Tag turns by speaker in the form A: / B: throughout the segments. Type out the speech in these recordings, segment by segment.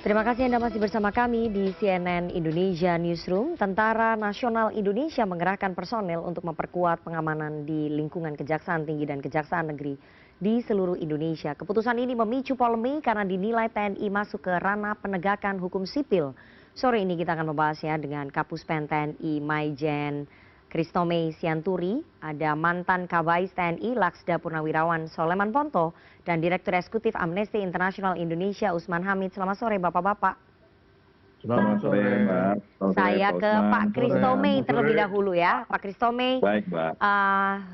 A: Terima kasih Anda masih bersama kami di CNN Indonesia Newsroom. Tentara Nasional Indonesia mengerahkan personel untuk memperkuat pengamanan di lingkungan Kejaksaan Tinggi dan Kejaksaan Negeri di seluruh Indonesia. Keputusan ini memicu polemik karena dinilai TNI masuk ke ranah penegakan hukum sipil. Sore ini kita akan membahasnya dengan Kapus Pen TNI Maijen Kristome Sianturi, ada mantan Kabais TNI Laksda Purnawirawan Soleman Ponto, dan Direktur Eksekutif Amnesty International Indonesia Usman Hamid. Selamat sore Bapak-Bapak.
B: Selamat sore Mbak.
A: Saya ke Pak Kristome terlebih dahulu ya. Pak Kristome,
B: Baik Mbak.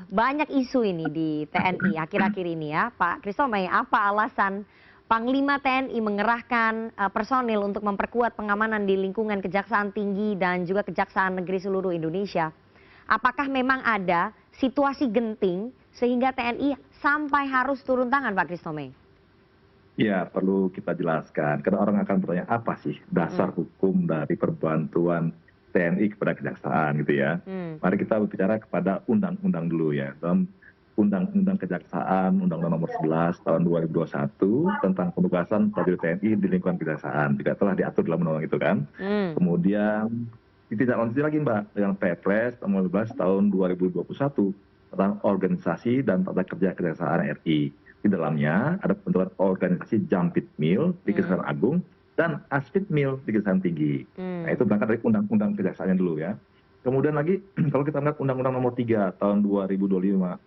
A: banyak isu ini di TNI akhir-akhir ini ya. Pak Kristome, apa alasan Panglima TNI mengerahkan personil untuk memperkuat pengamanan di lingkungan Kejaksaan Tinggi dan juga Kejaksaan Negeri seluruh Indonesia? Apakah memang ada situasi genting sehingga TNI sampai harus turun tangan, Pak Kristome?
B: Ya, perlu kita jelaskan. Karena orang akan bertanya apa sih dasar hukum dari perbantuan TNI kepada kejaksaan gitu ya. Mari kita berbicara kepada undang-undang dulu ya. Dalam Undang-Undang Kejaksaan, Undang-Undang Nomor 11 Tahun 2021 tentang penugasan prajurit TNI di lingkungan kejaksaan juga telah diatur dalam undang-undang itu kan. Kemudian ditindaklanjuti lagi Mbak dengan Perpres Nomor 12 Tahun 2021 tentang organisasi dan tata kerja Kejaksaan RI. Di dalamnya ada pembentukan organisasi Jampitmil di Kejaksaan Agung dan Aspitmil di Kejaksaan Tinggi. Nah itu berangkat dari undang-undang kejaksaannya dulu ya. Kemudian lagi kalau kita lihat Undang-Undang Nomor 3 Tahun 2025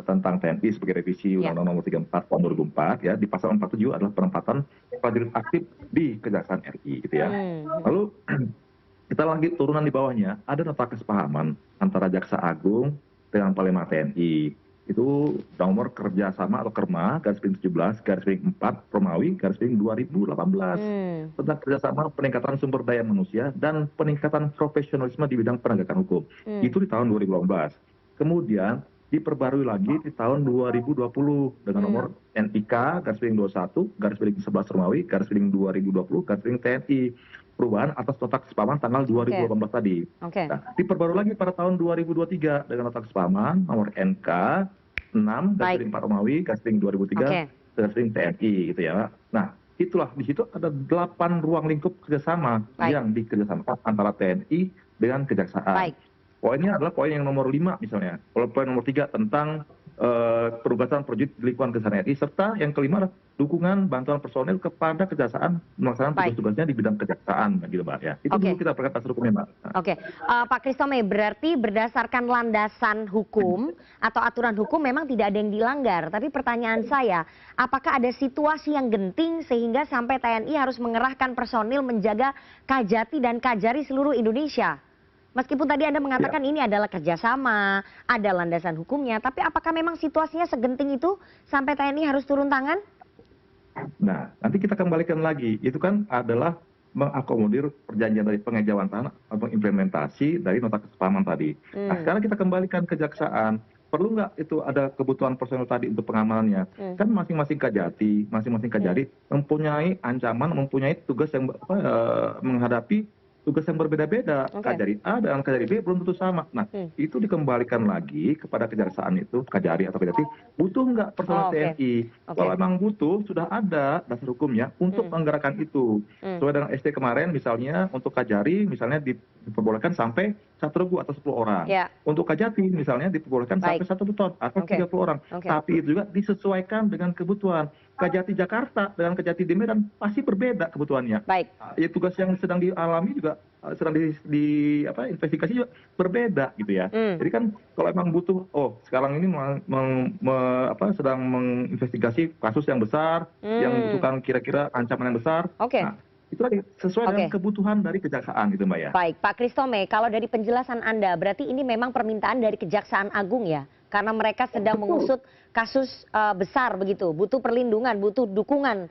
B: tentang TNI sebagai revisi Undang-Undang Nomor 34 Tahun 2004 ya, di pasal 47 adalah penempatan prajurit aktif di Kejaksaan RI gitu ya. Lalu kita lagi turunan di bawahnya ada nota kesepahaman antara Jaksa Agung dengan Panglima TNI. Itu nomor kerjasama atau KERMA /17/4 Romawi /2018 tentang kerjasama peningkatan sumber daya manusia dan peningkatan profesionalisme di bidang penegakan hukum. Itu di tahun 2018. Kemudian diperbarui lagi di tahun 2020 dengan nomor NIK /21/11 Romawi /2020/TNI. Perubahan atas nota kesepahaman tanggal 2018 tadi. Nah, diperbarui lagi pada tahun 2023 dengan nota kesepahaman nomor NK 6/4 Romawi /2003/TNI gitu ya. Nah, itulah di situ ada 8 ruang lingkup kerjasama yang dikerjasamakan antara TNI dengan kejaksaan. Poinnya adalah poin yang nomor 5 misalnya. Kalau poin nomor 3 tentang penugasan prajurit di lingkungan Kejaksaan RI, serta yang kelima adalah dukungan bantuan personil kepada kejaksaan melaksanakan tugas-tugasnya di bidang kejaksaan gitu Mbak ya. Itu dulu kita perkatakan dasar hukumnya Mbak.
A: Pak Kristome, berarti berdasarkan landasan hukum atau aturan hukum memang tidak ada yang dilanggar. Tapi pertanyaan saya, apakah ada situasi yang genting sehingga sampai TNI harus mengerahkan personil menjaga Kajati dan Kajari seluruh Indonesia? Meskipun tadi Anda mengatakan ini adalah kerjasama, ada landasan hukumnya, tapi apakah memang situasinya segenting itu sampai TNI harus turun tangan?
B: Nah, nanti kita kembalikan lagi. Itu kan adalah mengakomodir perjanjian dari pengejauhan tanah atau implementasi dari nota kesepahaman tadi. Nah, sekarang kita kembalikan kejaksaan. Perlu nggak itu ada kebutuhan personel tadi untuk pengamanannya? Kan masing-masing Kajati, masing-masing Kajari mempunyai ancaman, mempunyai tugas yang menghadapi tugas yang berbeda-beda. Kajari A dan Kajari B belum tentu sama. Nah, itu dikembalikan lagi kepada kejaksaan itu, Kajari atau Kajati, butuh nggak personel TNI? Kalau memang butuh, sudah ada dasar hukumnya untuk menggerakkan itu. Sesuai dengan ST kemarin misalnya, untuk Kajari misalnya diperbolehkan sampai 1 regu atau 10 orang. Untuk Kajati misalnya diperbolehkan sampai 1 ton atau 30 orang. Tapi itu juga disesuaikan dengan kebutuhan. Kajati Jakarta dengan Kajati di Medan pasti berbeda kebutuhannya. Ya, tugas yang sedang dialami juga sedang investigasi juga berbeda gitu ya. Jadi kan kalau emang butuh, sekarang ini sedang menginvestigasi kasus yang besar, yang membutuhkan kira-kira ancaman yang besar. Nah, itu lagi sesuai dengan kebutuhan dari kejaksaan gitu Mbak ya.
A: Baik, Pak Kristome, kalau dari penjelasan Anda berarti ini memang permintaan dari Kejaksaan Agung ya? Karena mereka sedang mengusut kasus besar begitu, butuh perlindungan, butuh dukungan.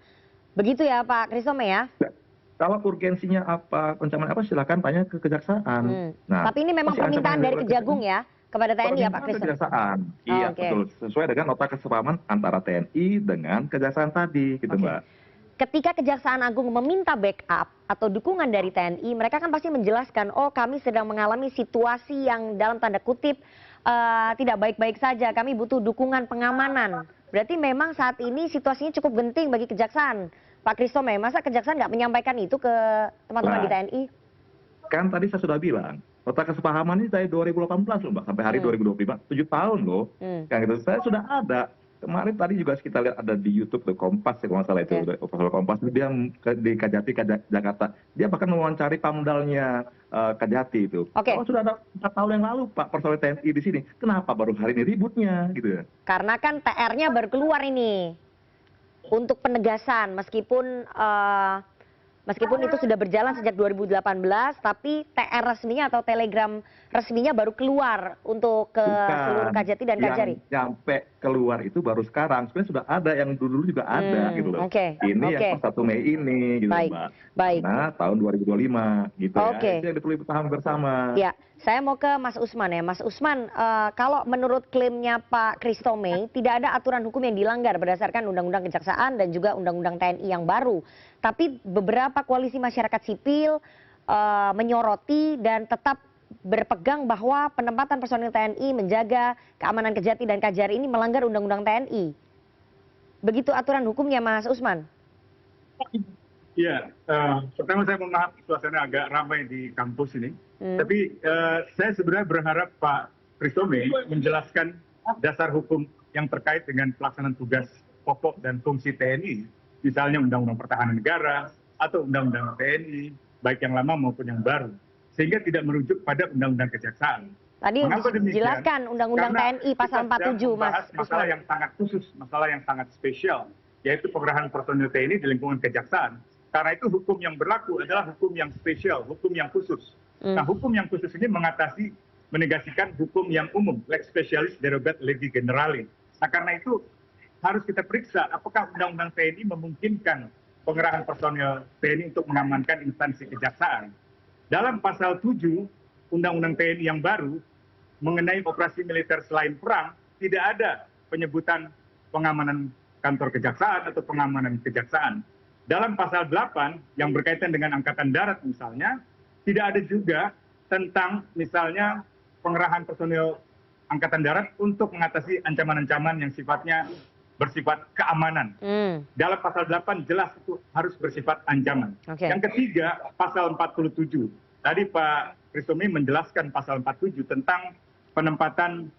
A: Begitu ya Pak Kristome ya?
B: Kalau urgensinya apa, ancaman apa silakan tanya ke kejaksaan.
A: Nah, tapi ini memang permintaan dari Kejagung ya kepada TNI ya Pak Kristome?
B: Kejaksaan. Iya betul, sesuai dengan nota kesepahaman antara TNI dengan kejaksaan tadi gitu Mbak.
A: Ketika Kejaksaan Agung meminta backup atau dukungan dari TNI, mereka kan pasti menjelaskan, kami sedang mengalami situasi yang dalam tanda kutip tidak baik-baik saja, kami butuh dukungan pengamanan. Berarti memang saat ini situasinya cukup genting bagi Kejaksaan. Pak Christome, masa Kejaksaan nggak menyampaikan itu ke teman-teman di
B: Nah,
A: TNI?
B: kan tadi saya sudah bilang, nota kesepahaman ini dari 2018 loh Mbak, sampai hari 2025, 7 tahun loh. Yang gitu, saya sudah ada. Kemarin tadi juga kita lihat ada di YouTube tuh Kompas, kalau nggak salah itu, Operasional Kompas, dia di Kajati, Jakarta. Dia bahkan mewawancari pamdalnya Kajati itu. Kalau sudah ada 4 tahun yang lalu Pak personel TNI di sini, kenapa baru hari ini ributnya gitu ya?
A: Karena kan TR-nya baru keluar ini untuk penegasan, meskipun itu sudah berjalan sejak 2018, tapi TR resminya atau telegram resminya baru keluar untuk ke seluruh Kajati dan Kajari.
B: Yang nyampe keluar itu baru sekarang. Sebenarnya sudah ada, yang dulu juga ada gitu loh. Ini yang per 1 Mei ini gitu Mbak. Nah tahun 2025 gitu ya. Itu yang perlu dipahami bersama.
A: Ya, saya mau ke Mas Usman ya. Mas Usman, kalau menurut klaimnya Pak Christome, tidak ada aturan hukum yang dilanggar berdasarkan Undang-Undang Kejaksaan dan juga Undang-Undang TNI yang baru. Tapi beberapa koalisi masyarakat sipil menyoroti dan tetap berpegang bahwa penempatan personil TNI menjaga keamanan Kejati dan Kajari ini melanggar Undang-Undang TNI. Begitu aturan hukumnya, Mas Usman?
C: Iya, pertama saya mohon maaf suasana agak ramai di kampus ini. Tapi saya sebenarnya berharap Pak Christome menjelaskan dasar hukum yang terkait dengan pelaksanaan tugas pokok dan fungsi TNI. Misalnya Undang-Undang Pertahanan Negara atau Undang-Undang TNI, baik yang lama maupun yang baru. Sehingga tidak merujuk pada Undang-Undang Kejaksaan.
A: Tadi dijelaskan Undang-Undang TNI pasal 47, Mas Usman.
C: Masalah yang sangat khusus, masalah yang sangat spesial, yaitu pengerahan personil TNI di lingkungan Kejaksaan. Karena itu hukum yang berlaku adalah hukum yang spesial, hukum yang khusus. Nah, hukum yang khusus ini menegasikan hukum yang umum, lex specialis derogat legi generalis. Nah, karena itu harus kita periksa apakah Undang-Undang TNI memungkinkan pengerahan personil TNI untuk mengamankan instansi kejaksaan. Dalam pasal 7 Undang-Undang TNI yang baru mengenai operasi militer selain perang, tidak ada penyebutan pengamanan kantor kejaksaan atau pengamanan kejaksaan. Dalam pasal 8 yang berkaitan dengan Angkatan Darat misalnya, tidak ada juga tentang misalnya pengerahan personil Angkatan Darat untuk mengatasi ancaman-ancaman yang sifatnya bersifat keamanan. Dalam pasal 8 jelas itu harus bersifat ancaman. Yang ketiga, pasal 47. Tadi Pak Christome menjelaskan pasal 47 tentang penempatan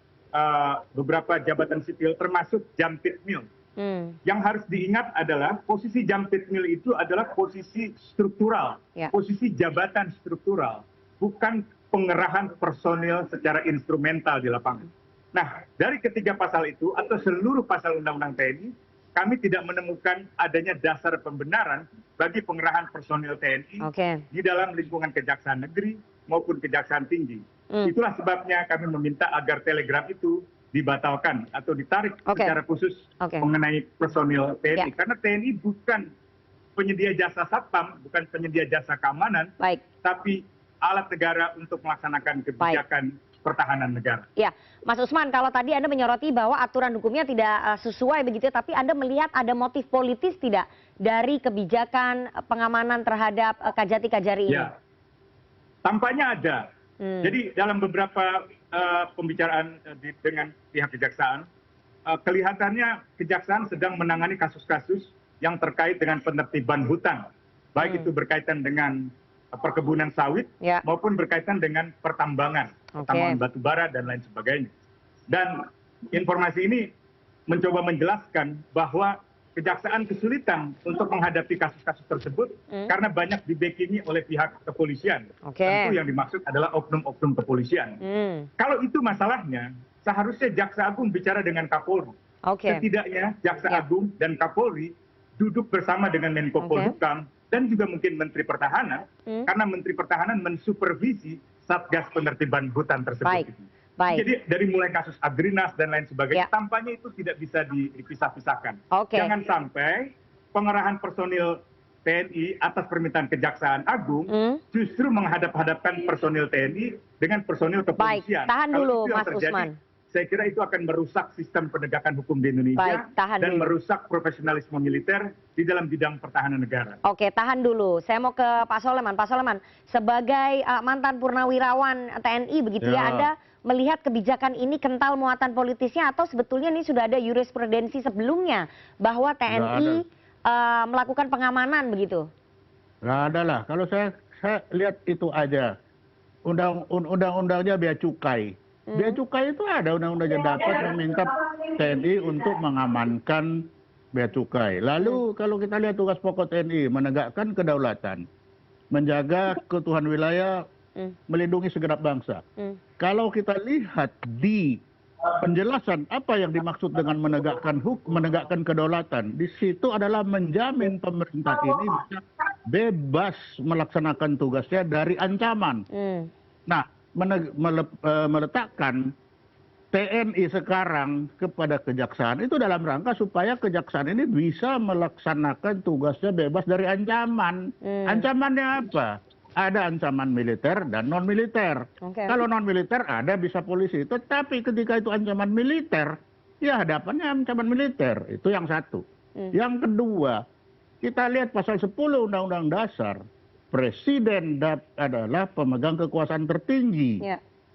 C: beberapa jabatan sipil termasuk Jampitmil. Yang harus diingat adalah posisi Jampitmil itu adalah posisi struktural, posisi jabatan struktural, bukan pengerahan personil secara instrumental di lapangan. Nah, dari ketiga pasal itu atau seluruh pasal Undang-Undang TNI, kami tidak menemukan adanya dasar pembenaran bagi pengerahan personil TNI di dalam lingkungan Kejaksaan Negeri maupun Kejaksaan Tinggi. Itulah sebabnya kami meminta agar telegram itu dibatalkan atau ditarik secara khusus mengenai personil TNI. Karena TNI bukan penyedia jasa satpam, bukan penyedia jasa keamanan, tapi alat negara untuk melaksanakan kebijakan pertahanan negara.
A: Ya, Mas Usman, kalau tadi Anda menyoroti bahwa aturan hukumnya tidak sesuai begitu, tapi Anda melihat ada motif politis tidak dari kebijakan pengamanan terhadap Kajati Kajari ini?
C: Ya, tampaknya ada. Jadi dalam beberapa pembicaraan dengan pihak kejaksaan, kelihatannya kejaksaan sedang menangani kasus-kasus yang terkait dengan penertiban hutan, baik itu berkaitan dengan perkebunan sawit maupun berkaitan dengan pertambangan batu bara dan lain sebagainya. Dan informasi ini mencoba menjelaskan bahwa kejaksaan kesulitan untuk menghadapi kasus-kasus tersebut karena banyak dibackingi oleh pihak kepolisian. Tentu yang dimaksud adalah oknum-oknum kepolisian. Kalau itu masalahnya, seharusnya Jaksa Agung bicara dengan Kapolri. Setidaknya Jaksa Agung dan Kapolri duduk bersama dengan Menko Polhukam dan juga mungkin Menteri Pertahanan, karena Menteri Pertahanan mensupervisi Satgas Penertiban Hutan tersebut. Jadi dari mulai kasus Agrinas dan lain sebagainya, tampaknya itu tidak bisa dipisah-pisahkan. Jangan sampai pengerahan personil TNI atas permintaan Kejaksaan Agung justru menghadap-hadapkan personil TNI dengan personil kepolisian.
A: Tahan dulu Mas Usman.
C: Saya kira itu akan merusak sistem penegakan hukum di Indonesia dan merusak profesionalisme militer di dalam bidang pertahanan negara.
A: Oke, tahan dulu. Saya mau ke Pak Soleman. Pak Soleman, sebagai mantan purnawirawan TNI begitu ya, Anda melihat kebijakan ini kental muatan politisnya atau sebetulnya ini sudah ada jurisprudensi sebelumnya bahwa TNI melakukan pengamanan begitu?
D: Nggak ada lah. Kalau saya lihat itu aja. Undang-undangnya bea cukai. Bea cukai itu ada undang-undangnya dapat meminta TNI untuk mengamankan bea cukai. Lalu kalau kita lihat tugas pokok TNI, menegakkan kedaulatan, menjaga keutuhan wilayah, melindungi segenap bangsa. Kalau kita lihat di penjelasan apa yang dimaksud dengan menegakkan kedaulatan, di situ adalah menjamin pemerintah ini bisa bebas melaksanakan tugasnya dari ancaman. Nah, meletakkan TNI sekarang kepada kejaksaan itu dalam rangka supaya kejaksaan ini bisa melaksanakan tugasnya bebas dari ancaman. Ancamannya apa? Ada ancaman militer dan non militer. Kalau non militer ada bisa polisi, tetapi ketika itu ancaman militer, ya hadapannya ancaman militer. Itu yang satu. Yang kedua, kita lihat pasal 10 Undang-Undang Dasar, Presiden adalah pemegang kekuasaan tertinggi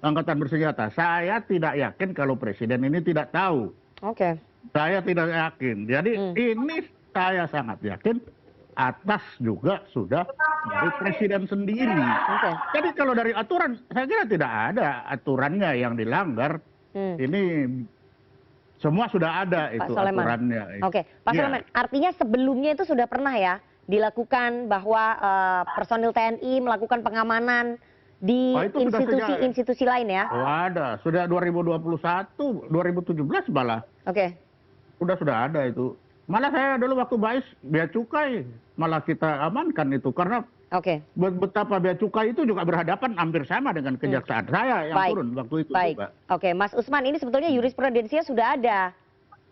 D: angkatan bersenjata. Saya tidak yakin kalau Presiden ini tidak tahu. Saya tidak yakin. Jadi ini saya sangat yakin atas juga sudah dari Presiden sendiri. Jadi kalau dari aturan, saya kira tidak ada aturannya yang dilanggar. Ini semua sudah ada itu aturannya.
A: Pak Soleman, artinya sebelumnya itu sudah pernah ya dilakukan bahwa personil TNI melakukan pengamanan di institusi-institusi lain ya?
D: Oh ada, sudah 2021, 2017 malah. Sudah ada itu. Malah saya dulu waktu BAIS, bea cukai malah kita amankan itu karena betapa bea cukai itu juga berhadapan hampir sama dengan kejaksaan. Saya yang turun waktu itu juga.
A: Mas Usman, ini sebetulnya jurisprudensinya sudah ada.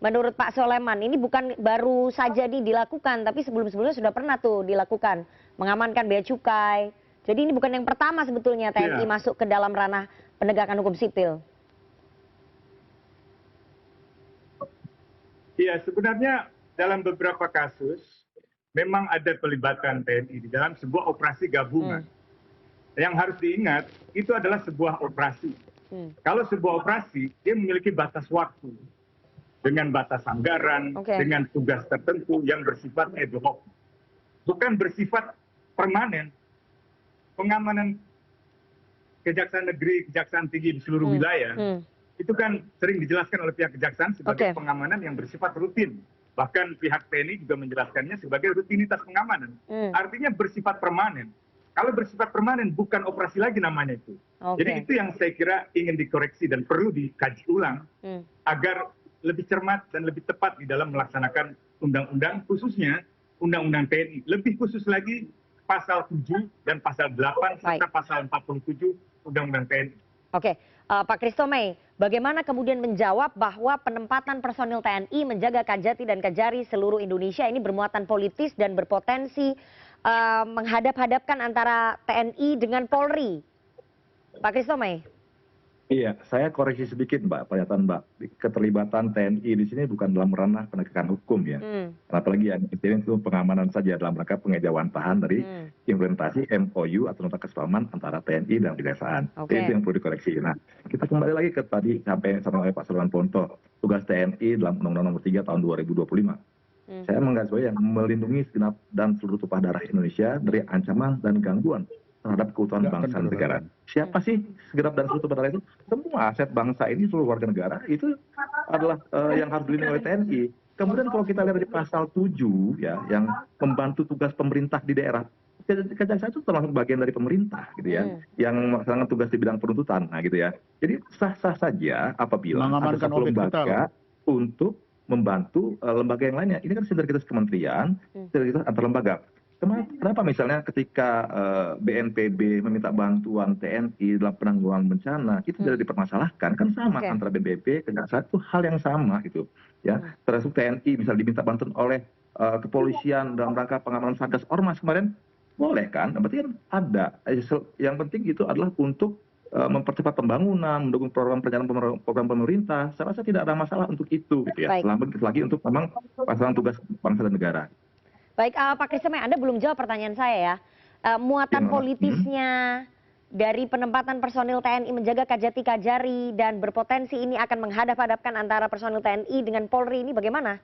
A: Menurut Pak Soleman, ini bukan baru saja dilakukan, tapi sebelum-sebelumnya sudah pernah tuh dilakukan. Mengamankan bea cukai. Jadi ini bukan yang pertama sebetulnya TNI masuk ke dalam ranah penegakan hukum sipil.
C: Iya, sebenarnya dalam beberapa kasus memang ada pelibatan TNI di dalam sebuah operasi gabungan. Yang harus diingat, itu adalah sebuah operasi. Kalau sebuah operasi, dia memiliki batas waktu. Dengan batas anggaran, dengan tugas tertentu yang bersifat ad hoc. Bukan bersifat permanen. Pengamanan Kejaksaan Negeri, Kejaksaan Tinggi di seluruh wilayah, itu kan sering dijelaskan oleh pihak kejaksaan sebagai pengamanan yang bersifat rutin. Bahkan pihak TNI juga menjelaskannya sebagai rutinitas pengamanan. Artinya bersifat permanen. Kalau bersifat permanen bukan operasi lagi namanya itu. Jadi itu yang saya kira ingin dikoreksi dan perlu dikaji ulang agar lebih cermat dan lebih tepat di dalam melaksanakan undang-undang, khususnya undang-undang TNI. Lebih khusus lagi pasal 7 dan pasal 8 serta pasal 47 undang-undang TNI.
A: Pak Christomey, bagaimana kemudian menjawab bahwa penempatan personil TNI menjaga Kajati dan Kajari seluruh Indonesia ini bermuatan politis dan berpotensi menghadap-hadapkan antara TNI dengan Polri? Pak Christomey.
B: Iya, saya koreksi sedikit Mbak, pernyataan Mbak. Keterlibatan TNI di sini bukan dalam ranah penegakan hukum ya. Apalagi yang itu pengamanan saja dalam rangka pengejawantahan dari implementasi MOU atau nota kesepahaman antara TNI dan kejaksaan. Itu yang perlu dikoreksi. Nah, kita kembali lagi ke tadi sampai oleh Pak Soleman Ponto, tugas TNI dalam Undang-Undang Nomor 3 Tahun 2025. Saya menggarisbawahi yang melindungi segenap dan seluruh tumpah darah Indonesia dari ancaman dan gangguan terhadap keutuhan bangsa dan negara. Siapa sih segenap dan seluruh tumpah darah itu? Semua aset bangsa ini, seluruh warga negara itu adalah yang harus dilindungi oleh TNI. Kemudian kalau kita lihat di pasal 7 ya, yang membantu tugas pemerintah di daerah, kejaksaan itu termasuk bagian dari pemerintah gitu ya, yang melaksanakan tugas di bidang penuntutan, nah gitu ya. Jadi sah-sah saja apabila ada satu lembaga untuk membantu lembaga yang lainnya. Ini kan sinergitas kementerian, sinergitas antar lembaga. Kenapa misalnya ketika BNPB meminta bantuan TNI dalam penanggulangan bencana itu tidak dipermasalahkan, kan sama antara BNPB kejaksaan itu hal yang sama gitu ya. Termasuk TNI bisa diminta bantuan oleh kepolisian dalam rangka pengamanan Satgas Ormas kemarin, boleh kan? Berarti kan ada. Yang penting itu adalah untuk mempercepat pembangunan, mendukung program pemerintah. Saya rasa tidak ada masalah untuk itu gitu ya. Lagi untuk memang pasangan tugas bangsa dan negara.
A: Baik, Pak Christomey, Anda belum jawab pertanyaan saya ya. Muatan politisnya dari penempatan personil TNI menjaga Kajati Kajari dan berpotensi ini akan menghadap-hadapkan antara personil TNI dengan Polri ini bagaimana?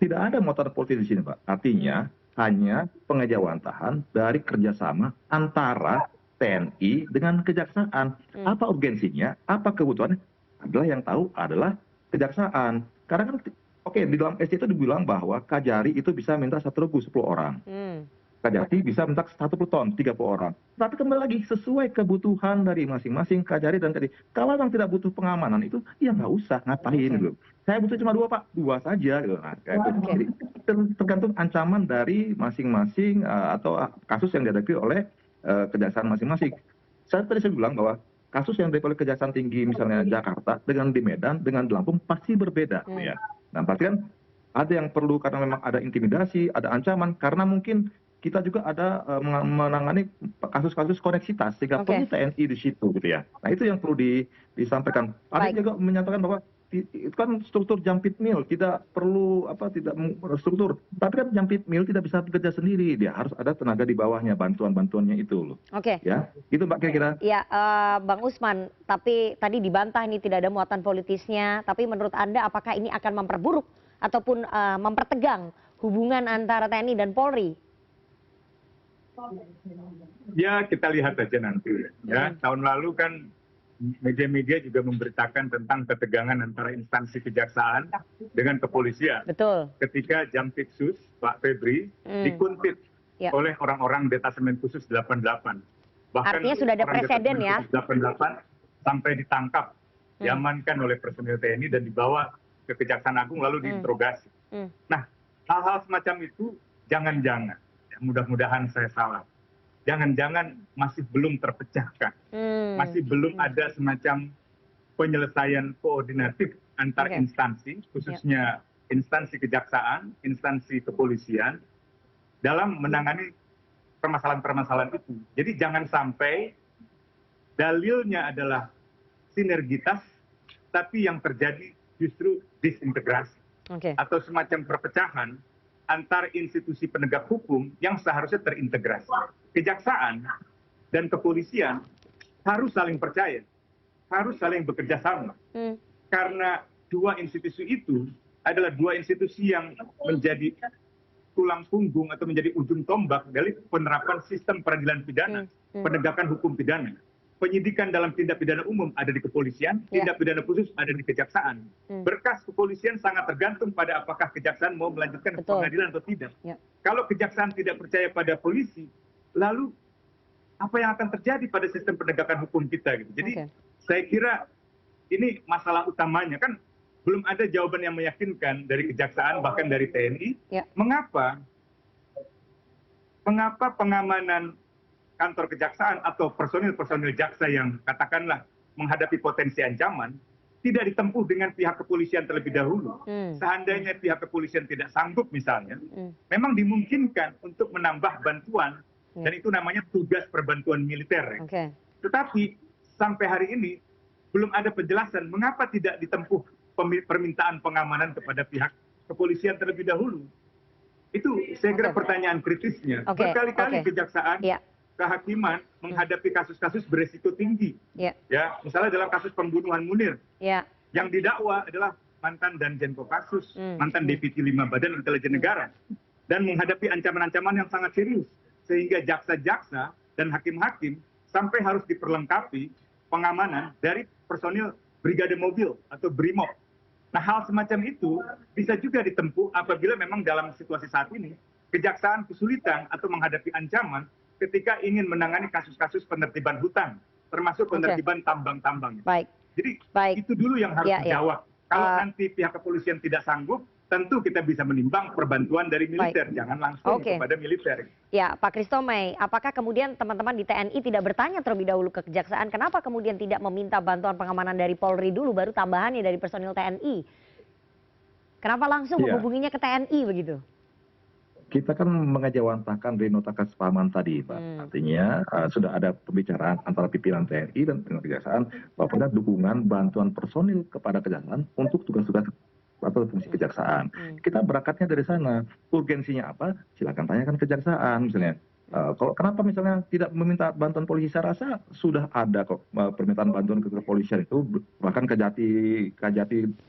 B: Tidak ada muatan politis di sini, Pak. Artinya hanya pengejawantahan dari kerjasama antara TNI dengan kejaksaan. Apa urgensinya, apa kebutuhannya, adalah yang tahu adalah kejaksaan. Karena kan, oke, di dalam SC itu dibilang bahwa Kajari itu bisa minta 1 regu 10 orang. Kajati bisa minta 1 ton 30 orang. Tapi kembali lagi sesuai kebutuhan dari masing-masing Kajari dan Kajari. Kalau memang tidak butuh pengamanan itu, ya nggak usah ngapain gitu. Saya butuh cuma 2, Pak, 2 saja gitu. Nah, kayak itu. Jadi tergantung ancaman dari masing-masing atau kasus yang dihadapi oleh kejaksaan masing-masing. Tadi saya bilang bahwa kasus yang dihadapi oleh Kejaksaan Tinggi misalnya Jakarta dengan di Medan dengan di Lampung pasti berbeda, ya. Nah, pasti kan ada yang perlu karena memang ada intimidasi, ada ancaman karena mungkin kita juga ada menangani kasus-kasus koneksitas sehingga perlu TNI di situ gitu ya. Nah, itu yang perlu disampaikan. Ada juga menyatakan bahwa itu kan struktur Jampit Mil tidak perlu tidak struktur, tapi kan Jampit Mil tidak bisa bekerja sendiri, dia harus ada tenaga di bawahnya, bantuannya itu loh. Ya, itu Mbak kira-kira.
A: Ya, Bang Usman, tapi tadi dibantah ini tidak ada muatan politisnya, tapi menurut Anda apakah ini akan memperburuk ataupun mempertegang hubungan antara TNI dan Polri?
C: Ya, kita lihat aja nanti. Ya, tahun lalu kan media-media juga memberitakan tentang ketegangan antara instansi kejaksaan dengan kepolisian.
A: Betul.
C: Ketika Jampitsus Pak Febri dikuntit oleh orang-orang detasemen khusus 88. Bahkan
A: artinya sudah ada presiden ya.
C: 88 sampai ditangkap, diamankan oleh personil TNI dan dibawa ke Kejaksaan Agung lalu diinterogasi. Nah, hal-hal semacam itu jangan-jangan, ya, mudah-mudahan saya salah, jangan-jangan masih belum terpecahkan, masih belum ada semacam penyelesaian koordinatif antar instansi, khususnya instansi kejaksaan, instansi kepolisian, dalam menangani permasalahan-permasalahan itu. Jadi jangan sampai dalilnya adalah sinergitas, tapi yang terjadi justru disintegrasi. Atau semacam perpecahan antar institusi penegak hukum yang seharusnya terintegrasi. Kejaksaan dan kepolisian harus saling percaya, harus saling bekerja sama. Karena dua institusi itu adalah dua institusi yang menjadi tulang punggung atau menjadi ujung tombak dari penerapan sistem peradilan pidana, penegakan hukum pidana. Penyidikan dalam tindak pidana umum ada di kepolisian, tindak pidana khusus ada di kejaksaan. Berkas kepolisian sangat tergantung pada apakah kejaksaan mau melanjutkan ke pengadilan atau tidak. Kalau kejaksaan tidak percaya pada polisi, lalu apa yang akan terjadi pada sistem penegakan hukum kita? Gitu. Jadi saya kira ini masalah utamanya kan belum ada jawaban yang meyakinkan dari kejaksaan bahkan dari TNI. Mengapa pengamanan kantor kejaksaan atau personil-personil jaksa yang katakanlah menghadapi potensi ancaman tidak ditempuh dengan pihak kepolisian terlebih dahulu. Seandainya pihak kepolisian tidak sanggup misalnya, memang dimungkinkan untuk menambah bantuan dan itu namanya tugas perbantuan militer. Tetapi sampai hari ini belum ada penjelasan mengapa tidak ditempuh permintaan pengamanan kepada pihak kepolisian terlebih dahulu. Itu saya kira pertanyaan kritisnya. Berkali-kali kejaksaan kehakiman menghadapi kasus-kasus beresiko tinggi. Ya, misalnya dalam kasus pembunuhan Munir, yang didakwa adalah mantan Danjen Kopassus, mantan Deputi 5 Badan Intelijen Negara, dan menghadapi ancaman-ancaman yang sangat serius, sehingga jaksa-jaksa dan hakim-hakim sampai harus diperlengkapi pengamanan dari personil brigade mobil atau BRIMOB. Nah, hal semacam itu bisa juga ditempuh apabila memang dalam situasi saat ini kejaksaan kesulitan atau menghadapi ancaman ketika ingin menangani kasus-kasus penertiban hutan, termasuk penertiban tambang-tambang. Jadi itu dulu yang harus dijawab. Kalau nanti pihak kepolisian tidak sanggup, tentu kita bisa menimbang perbantuan dari militer, jangan langsung kepada militer.
A: Ya, Pak Christomey, apakah kemudian teman-teman di TNI tidak bertanya terlebih dahulu ke kejaksaan, kenapa kemudian tidak meminta bantuan pengamanan dari Polri dulu, baru tambahannya dari personil TNI? Kenapa langsung menghubunginya ke TNI begitu?
B: Kita kan mengejawantahkan dari nota kesepahaman tadi, Pak. Artinya sudah ada pembicaraan antara pimpinan TNI dan pimpinan kejaksaan bahwa ada dukungan bantuan personil kepada kejaksaan untuk tugas-tugas atau fungsi kejaksaan. Kita berangkatnya dari sana. Urgensinya apa? Silakan tanyakan kejaksaan misalnya. Kalau kenapa misalnya tidak meminta bantuan polisi, saya rasa sudah ada kok permintaan bantuan ke kepolisian itu, bahkan Kajati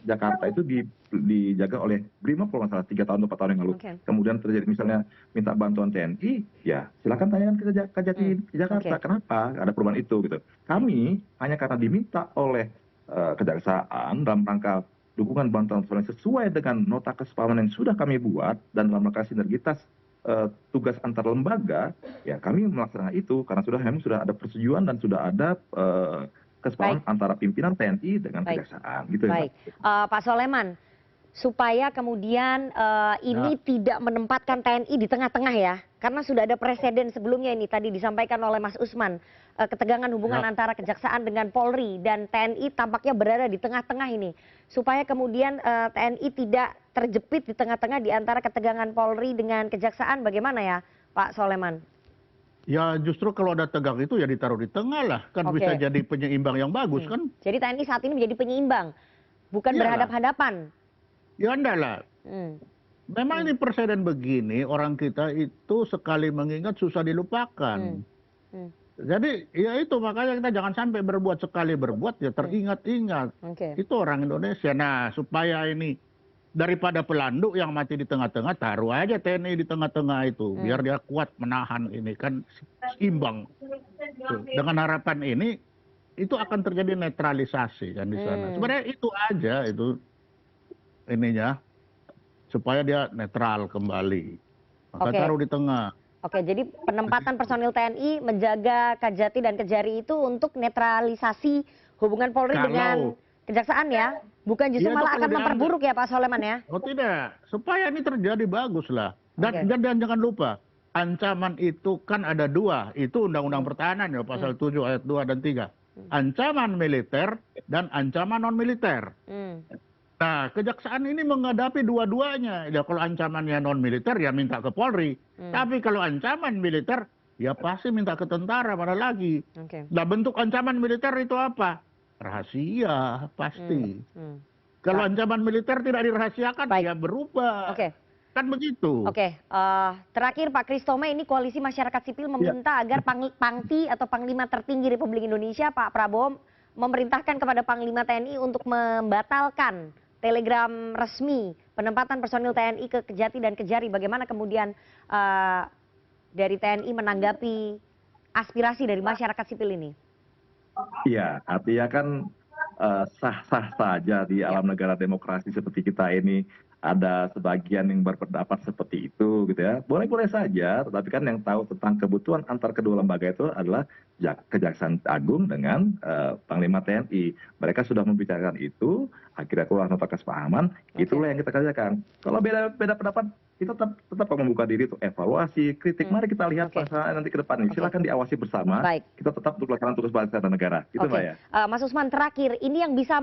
B: Jakarta itu dijaga oleh Brimob kalau nggak salah 3 tahun atau 4 tahun yang lalu. Kemudian terjadi misalnya minta bantuan TNI, ya silakan tanyakan ke Kajati Jakarta kenapa ada perubahan itu gitu. Kami hanya karena diminta oleh kejaksaan dalam rangka dukungan bantuan sosial sesuai dengan nota kesepahaman yang sudah kami buat dan dalam rangka sinergitas tugas antar lembaga, ya kami melaksanakan itu karena memang sudah ada persetujuan dan sudah ada kesepakatan antara pimpinan TNI dengan kejaksaan gitu ya.
A: Baik, Pak Soleman, supaya kemudian ini tidak menempatkan TNI di tengah-tengah ya, karena sudah ada preseden sebelumnya ini tadi disampaikan oleh Mas Usman, ketegangan hubungan antara kejaksaan dengan Polri dan TNI tampaknya berada di tengah-tengah ini, supaya kemudian TNI tidak terjepit di tengah-tengah di antara ketegangan Polri dengan kejaksaan, bagaimana ya Pak Soleman?
D: Ya justru kalau ada tegang itu ya ditaruh di tengah lah, kan bisa jadi penyeimbang yang bagus kan.
A: Jadi TNI saat ini menjadi penyeimbang, bukan berhadap-hadapan.
D: Ya enggak lah. Memang ini presiden begini, orang kita itu sekali mengingat susah dilupakan. Jadi ya itu makanya kita jangan sampai berbuat sekali berbuat ya teringat-ingat. Itu orang Indonesia. Nah supaya ini daripada pelanduk yang mati di tengah-tengah, taruh aja TNI di tengah-tengah itu. Biar dia kuat menahan ini kan imbang. Dengan harapan ini itu akan terjadi netralisasi kan di sana. Sebenarnya itu aja itu ininya supaya dia netral kembali. Maka taruh di tengah.
A: Oke, jadi penempatan personil TNI menjaga Kajati dan Kejari itu untuk netralisasi hubungan Polri dengan kejaksaan ya? Bukan justru malah akan memperburuk ya Pak Soleman ya?
D: Oh tidak, supaya ini terjadi bagus lah. Dan jangan lupa, ancaman itu kan ada 2, itu Undang-Undang Pertahanan ya, pasal 7 ayat 2 dan 3. Ancaman militer dan ancaman non-militer. Nah, kejaksaan ini menghadapi dua-duanya. Ya kalau ancamannya non-militer ya minta ke Polri. Tapi kalau ancaman militer ya pasti minta ke tentara, mana lagi. Nah, bentuk ancaman militer itu apa? Rahasia, pasti. Kalau ancaman militer tidak dirahasiakan, ya berubah. Kan begitu.
A: Terakhir Pak Kristome, ini Koalisi Masyarakat Sipil meminta agar Pangti atau Panglima tertinggi Republik Indonesia, Pak Prabowo, memerintahkan kepada Panglima TNI untuk membatalkan telegram resmi penempatan personil TNI ke Kejati dan Kejari. Bagaimana kemudian dari TNI menanggapi aspirasi dari masyarakat sipil ini?
B: Iya, artinya kan sah-sah saja di alam negara demokrasi seperti kita ini ada sebagian yang berpendapat seperti itu gitu ya. Boleh-boleh saja, tetapi kan yang tahu tentang kebutuhan antar kedua lembaga itu adalah Kejaksaan Agung dengan Panglima TNI. Mereka sudah membicarakan itu, akhirnya keluar nota kesepahaman, itulah yang kita kerjakan. Kalau beda pendapat, kita tetap membuka diri untuk evaluasi, kritik. Mari kita lihat nanti ke depan. Silakan diawasi bersama. Kita tetap untuk melaksanakan tugas bangsa dan negara. Itu Mbak ya.
A: Mas Usman, terakhir, ini yang bisa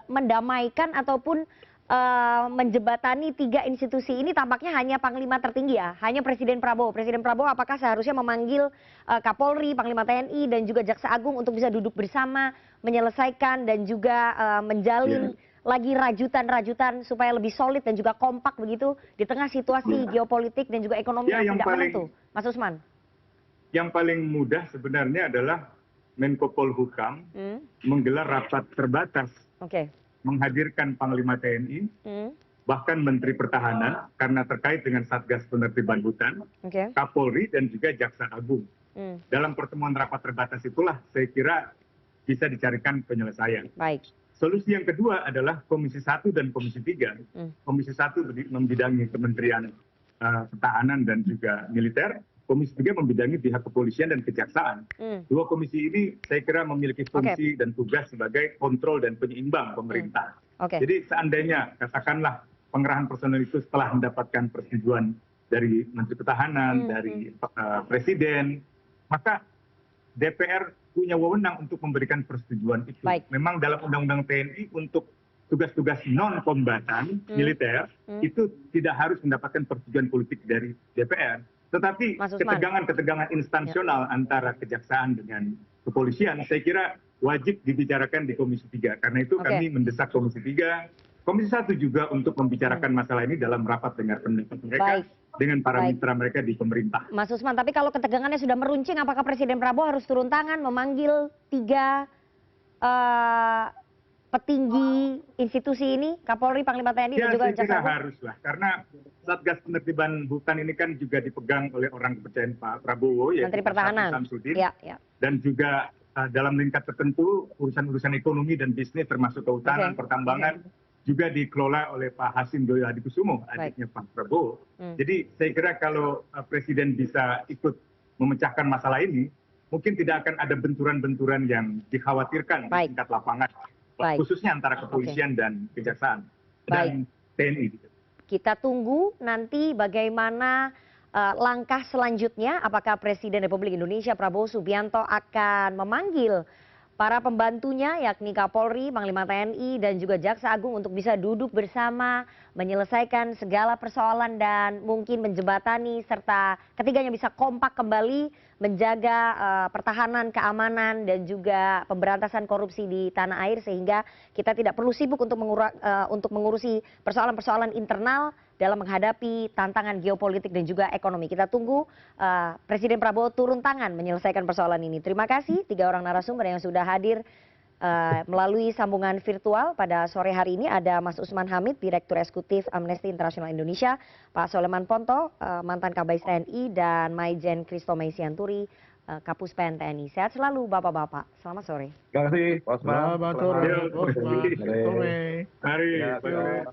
A: mendamaikan ataupun menjebatani 3 institusi ini tampaknya hanya Panglima tertinggi ya, hanya Presiden Prabowo. Presiden Prabowo apakah seharusnya memanggil Kapolri, Panglima TNI dan juga Jaksa Agung untuk bisa duduk bersama, menyelesaikan dan juga menjalin lagi rajutan-rajutan supaya lebih solid dan juga kompak begitu di tengah situasi geopolitik dan juga ekonomi yang tidak menentu, Mas Usman?
C: Yang paling mudah sebenarnya adalah Menko Polhukam menggelar rapat terbatas. Menghadirkan Panglima TNI, bahkan Menteri Pertahanan, karena terkait dengan Satgas Penertiban Hutan, Kapolri, dan juga Jaksa Agung. Dalam pertemuan rapat terbatas itulah saya kira bisa dicarikan penyelesaian. Solusi yang kedua adalah Komisi 1 dan Komisi 3. Komisi 1 membidangi Kementerian Pertahanan dan juga Militer. Komisi 3 membidangi pihak kepolisian dan kejaksaan. 2 komisi ini saya kira memiliki fungsi dan tugas sebagai kontrol dan penyeimbang pemerintah. Jadi seandainya katakanlah pengerahan personel itu setelah mendapatkan persetujuan dari Menteri Pertahanan, dari Presiden, maka DPR punya wewenang untuk memberikan persetujuan itu. Memang dalam Undang-Undang TNI untuk tugas-tugas non-kombatan militer itu tidak harus mendapatkan persetujuan politik dari DPR. Tetapi ketegangan-ketegangan instansional antara kejaksaan dengan kepolisian saya kira wajib dibicarakan di Komisi 3. Karena itu kami mendesak Komisi 3, Komisi 1 juga untuk membicarakan masalah ini dalam rapat dengar pendapat mereka. dengan para
A: Baik.
C: mitra mereka di pemerintah.
A: Mas Usman, tapi kalau ketegangannya sudah meruncing, apakah Presiden Prabowo harus turun tangan memanggil 3 petinggi institusi ini, Kapolri, Panglima TNI, dan
C: Ya,
A: juga
C: saya kira
A: Jaksa Agung?
C: harus lah, karena Satgas Penertiban Hutan ini kan juga dipegang oleh orang kepercayaan Pak Prabowo, yaitu
A: Menteri
C: Pak
A: Pertahanan.
C: Syafrin Samsudin,
A: Ya, ya.
C: dan juga dalam lingkap tertentu urusan-urusan ekonomi dan bisnis termasuk kehutanan,
A: Oke.
C: pertambangan juga dikelola oleh Pak Hasim Doyo Hadikusumo,
A: Baik.
C: adiknya Pak Prabowo. Jadi saya kira kalau Presiden bisa ikut memecahkan masalah ini, mungkin tidak akan ada benturan-benturan yang dikhawatirkan
A: Baik.
C: di tingkat lapangan,
A: Baik.
C: khususnya antara kepolisian dan kejaksaan dan TNI.
A: Kita tunggu nanti bagaimana langkah selanjutnya, apakah Presiden Republik Indonesia Prabowo Subianto akan memanggil para pembantunya yakni Kapolri, Panglima TNI, dan juga Jaksa Agung untuk bisa duduk bersama menyelesaikan segala persoalan dan mungkin menjembatani serta ketiganya bisa kompak kembali menjaga pertahanan, keamanan, dan juga pemberantasan korupsi di tanah air sehingga kita tidak perlu sibuk untuk mengurusi persoalan-persoalan internal dalam menghadapi tantangan geopolitik dan juga ekonomi. Kita tunggu Presiden Prabowo turun tangan menyelesaikan persoalan ini. Terima kasih 3 orang narasumber yang sudah hadir melalui sambungan virtual pada sore hari ini. Ada Mas Usman Hamid, Direktur Eksekutif Amnesty International Indonesia, Pak Soleman Ponto, mantan Kabais TNI, dan Maijen Kristomei Sianturi, Kapus Pen TNI. Sehat selalu Bapak-Bapak. Selamat sore.
B: Terima kasih, Pak Osman.
D: Selamat sore,
C: Selamat
D: Osman.
C: sore.
D: Sore.
C: Mari,
B: Ya,
C: Pak.